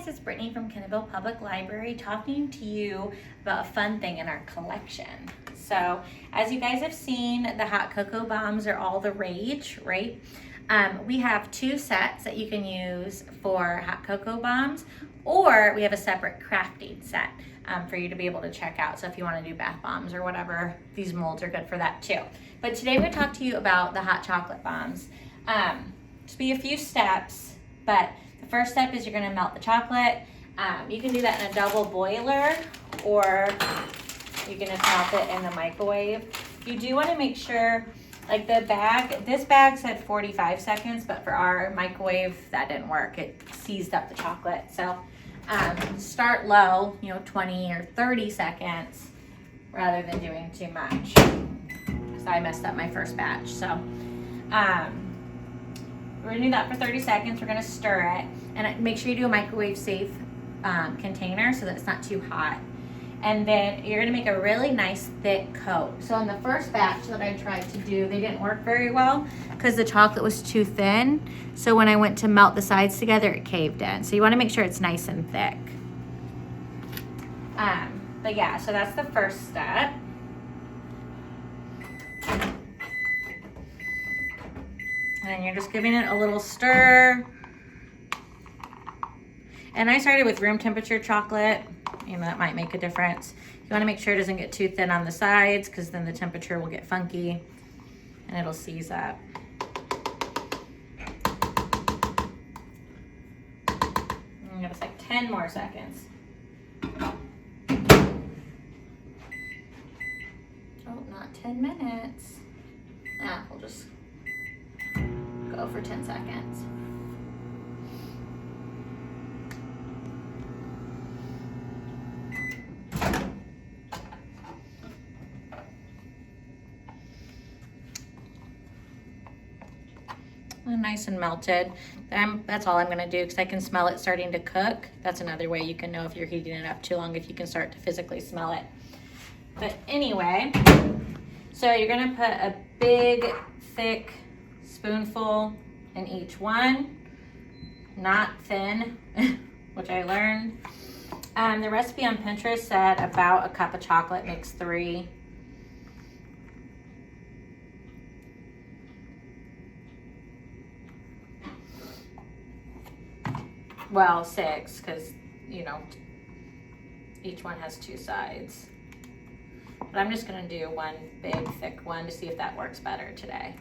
guys, it's Brittany from Kendallville Public Library talking to you about a fun thing in our collection. So as you guys have seen, the hot cocoa bombs are all the rage, right? We have two sets that you can use for hot cocoa bombs, or we have a separate crafting set for you to be able to check out. So if you want to do bath bombs or whatever, these molds are good for that too. But today we're going to talk to you about the hot chocolate bombs. Just be a few steps, but the first step is you're going to melt the chocolate. You can do that in a double boiler, or you can just melt it in the microwave. You do want to make sure, like the bag, this bag said 45 seconds, but for our microwave, that didn't work. It seized up the chocolate. So start low, 20 or 30 seconds rather than doing too much. So I messed up my first batch. So we're gonna do that for 30 seconds. We're gonna stir it, and make sure you do a microwave safe container so that it's not too hot. And then you're gonna make a really nice thick coat. So in the first batch that I tried to do, they didn't work very well because the chocolate was too thin. So when I went to melt the sides together, it caved in. So you wanna make sure it's nice and thick. But yeah, so that's the first step. And then you're just giving it a little stir. And I started with room temperature chocolate. That might make a difference. You want to make sure it doesn't get too thin on the sides, because then the temperature will get funky and it'll seize up. And give us like 10 more seconds. Oh, not 10 minutes. We'll just go for 10 seconds. Nice and melted. That's all I'm going to do, because I can smell it starting to cook. That's another way you can know if you're heating it up too long, if you can start to physically smell it. But anyway, so you're going to put a big, thick spoonful in each one, not thin, which I learned. The recipe on Pinterest said about a cup of chocolate makes 3. Well, 6, because, each one has 2 sides. But I'm just going to do one big, thick one to see if that works better today.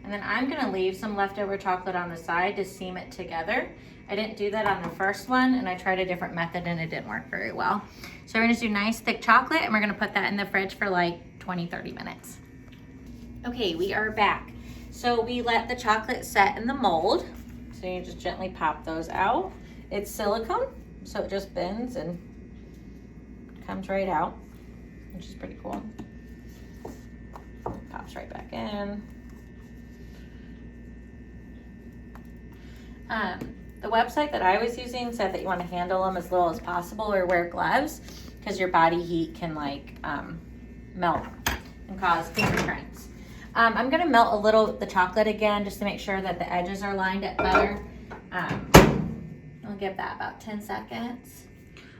And then I'm going to leave some leftover chocolate on the side to seam it together. I didn't do that on the first one, and I tried a different method and it didn't work very well. So we're going to do nice thick chocolate, and we're going to put that in the fridge for like 20-30 minutes. Okay, we are back. So we let the chocolate set in the mold. So you just gently pop those out. It's silicone, so it just bends and comes right out, which is pretty cool. Pops right back in. The website that I was using said that you want to handle them as little as possible, or wear gloves, because your body heat can melt and cause fingerprints. I'm going to melt a little the chocolate again, just to make sure that the edges are lined up better. I'll give that about 10 seconds.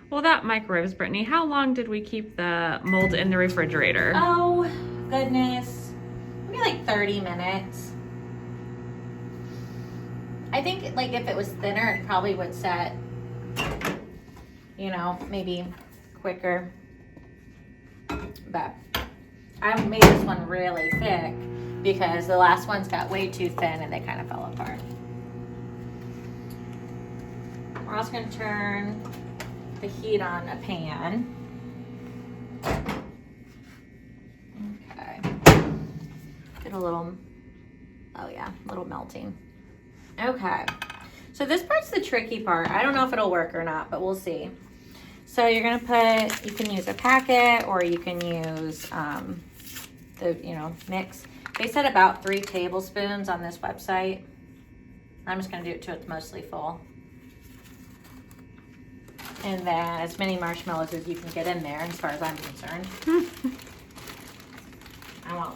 Well, that microwaves, Brittany, how long did we keep the mold in the refrigerator? Oh, goodness. Maybe like 30 minutes. I think if it was thinner, it probably would set, maybe quicker. But I made this one really thick because the last ones got way too thin and they kind of fell apart. We're also going to turn the heat on a pan. Okay. Get a little melting. Okay, so this part's the tricky part. I don't know if it'll work or not, but we'll see. So you're gonna you can use a packet, or you can use the mix. They said about 3 tablespoons on this website. I'm just gonna do it till it's mostly full. And then as many marshmallows as you can get in there, as far as I'm concerned.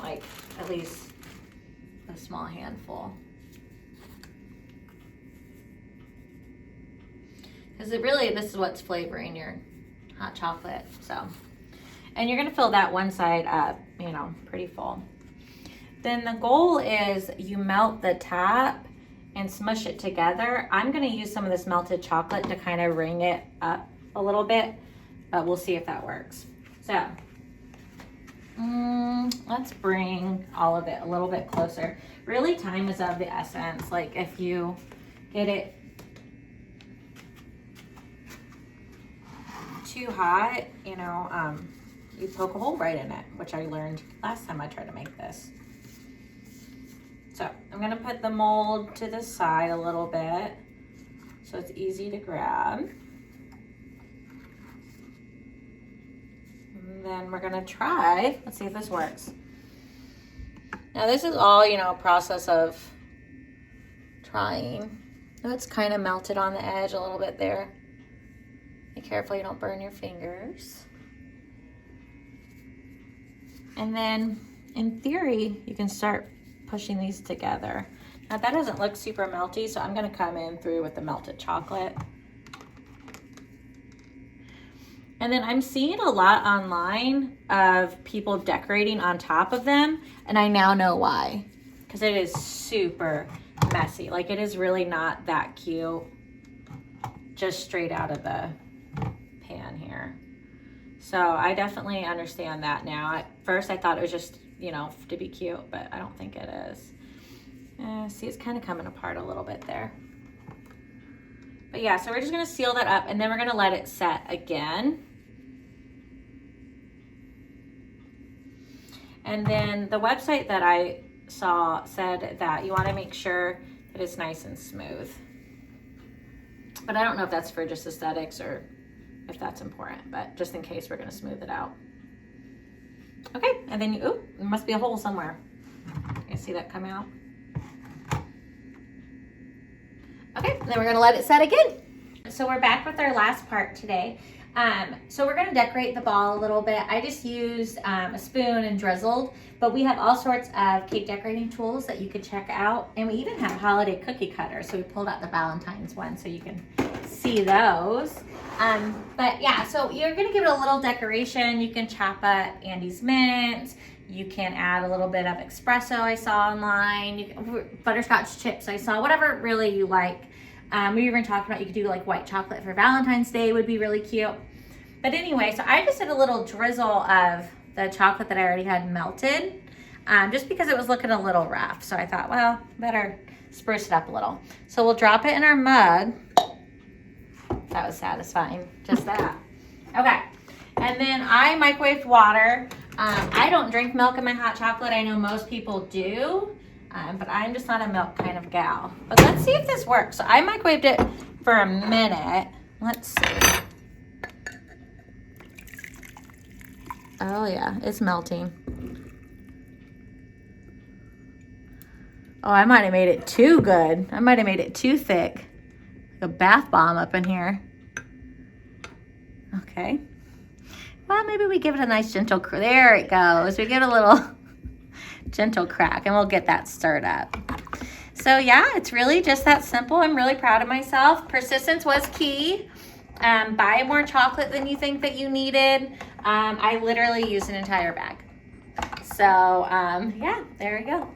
like at least a small handful. Because this is what's flavoring your hot chocolate, so. And you're gonna fill that one side up, you know, pretty full. Then the goal is you melt the top and smush it together. I'm gonna use some of this melted chocolate to kind of ring it up a little bit, but we'll see if that works. So, let's bring all of it a little bit closer. Really, time is of the essence. Like if you get it too hot, you know, you poke a hole right in it, which I learned last time I tried to make this. So I'm gonna put the mold to the side a little bit so it's easy to grab. And then we're gonna try, let's see if this works. Now this is all, you know, a process of trying. Oh, it's kind of melted on the edge a little bit there. Be careful you don't burn your fingers. And then in theory, you can start pushing these together. Now that doesn't look super melty, so I'm gonna come in through with the melted chocolate. And then I'm seeing a lot online of people decorating on top of them, and I now know why. Because it is super messy. Like it is really not that cute, just straight out of the pan here. So I definitely understand that now. At first I thought it was just, you know, to be cute, but I don't think it is. See, it's kind of coming apart a little bit there. But yeah, so we're just gonna seal that up and then we're gonna let it set again. And then the website that I saw said that you wanna make sure that it's nice and smooth. But I don't know if that's for just aesthetics or if that's important, but just in case, we're gonna smooth it out. Okay, and then there must be a hole somewhere. You see that come out? Okay, and then we're gonna let it set again. So we're back with our last part today. So we're gonna decorate the ball a little bit. I just used a spoon and drizzled, but we have all sorts of cake decorating tools that you could check out. And we even have holiday cookie cutters. So we pulled out the Valentine's one so you can see those. But yeah, so you're gonna give it a little decoration. You can chop up Andy's mint. You can add a little bit of espresso I saw online. Butterscotch chips I saw, whatever really you like. We were even talking about you could do like white chocolate for Valentine's Day would be really cute. But anyway, so I just did a little drizzle of the chocolate that I already had melted, just because it was looking a little rough. So I thought, well, better spruce it up a little. So we'll drop it in our mug. That was satisfying, just that. Okay, and then I microwaved water. I don't drink milk in my hot chocolate. I know most people do, but I'm just not a milk kind of gal. But let's see if this works. So I microwaved it for a minute. Let's see. Oh yeah, it's melting. Oh, I might have made it too good. I might have made it too thick. Like a bath bomb up in here. Okay. Well, maybe we give it a nice gentle crack. There it goes. We give it a little gentle crack and we'll get that stirred up. So yeah, it's really just that simple. I'm really proud of myself. Persistence was key. Buy more chocolate than you think that you needed. I literally used an entire bag. So yeah, there we go.